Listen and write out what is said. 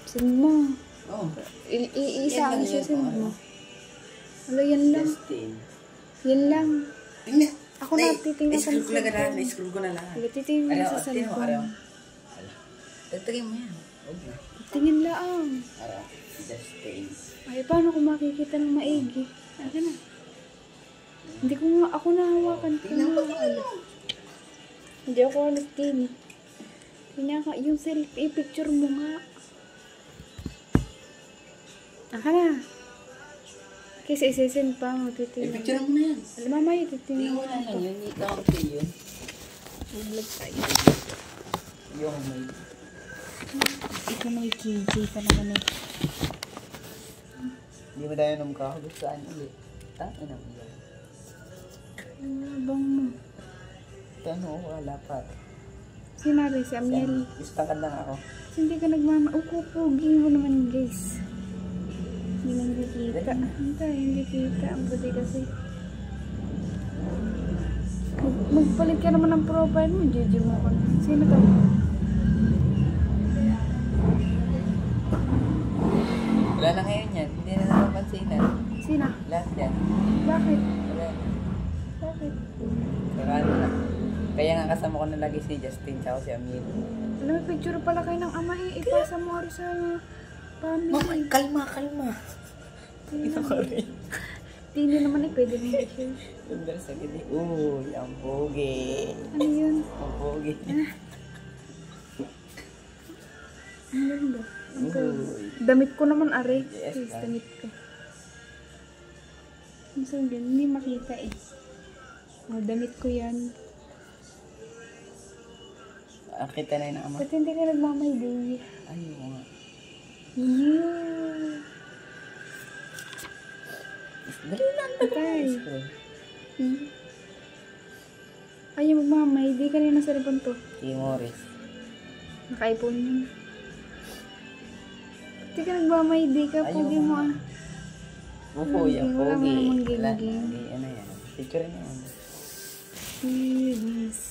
Send mo. Oo. Isa ang send mo. Wala, yan lang. Justin. Yan lang. Tingnan. Ako na, titingnan I-scroll ko lang lahat. I-scroll ko na lahat. Wala, titingnan sa Tingnan mo, araw. cellphone. Tatagin mo yan. Huwag na. Tingin lang. Araw. Justin. Ay, paano ko makikita ng maigi? Akin na. Hindi ko nga, ako nahawakan ko. Tingnan ko na. Hindi ako alas din. Yung selfie, picture mo nga. Aka na. Kasi isisend pa mo, titingnan. I-picture mo na yan. Alam mamaya, titingnan Tingnan mo. mo na lang yun. I-count yun. Mag-vlog tayo. Yung may... Ikaw may KJ ka naman eh. Hindi mo tayo nung kakabot saan ulit. Ina mo yan. Bang mo. Tanong ko, wala pa. Sinabi si Amiel. Istakad lang ako. Kasi hindi ka nagmama. Pugi mo naman guys. Hindi lang kita. Hindi kita. Ang buti kasi. Magpalit ka naman ng profile mo. JJ mo ako. Sino to? Wala na ngayon yan. Hindi na napapansinan. Sino? Lahat yan. Bakit? Wala na. Bakit? Sarado na. Kaya nga kasama ko na lagi si Justin tsaka si Amil. Alam mo, picture pala kayo ng ama eh. Ipasa mo rin sa family. Mama, kalma. Ito ko rin. Hindi naman eh. Pwede rin picture. Sundar sa gini. Uy, ang pogi. Ano yun? Ang pogi. Ano yun ba? Uy. Damit ko naman, are. Yes, Yes, ma'am. damit ko. Ang saan yun? Hindi makita eh. Oh, damit ko yan. Akita na yun ang ama. Ba't hindi ka nagmamayday? Ay, oo nga. Yeah. Dali lang. Patay. Ay, magmamayday. Kanina sa cellphone to. Si Morris. Naka-iPhone yun. Hindi ka nagmamayday ka. Ayaw Pogi mo ah. Upo yan, Wala mo pogi. namang Wala, giging. ano yan. Picture na yan. Yes.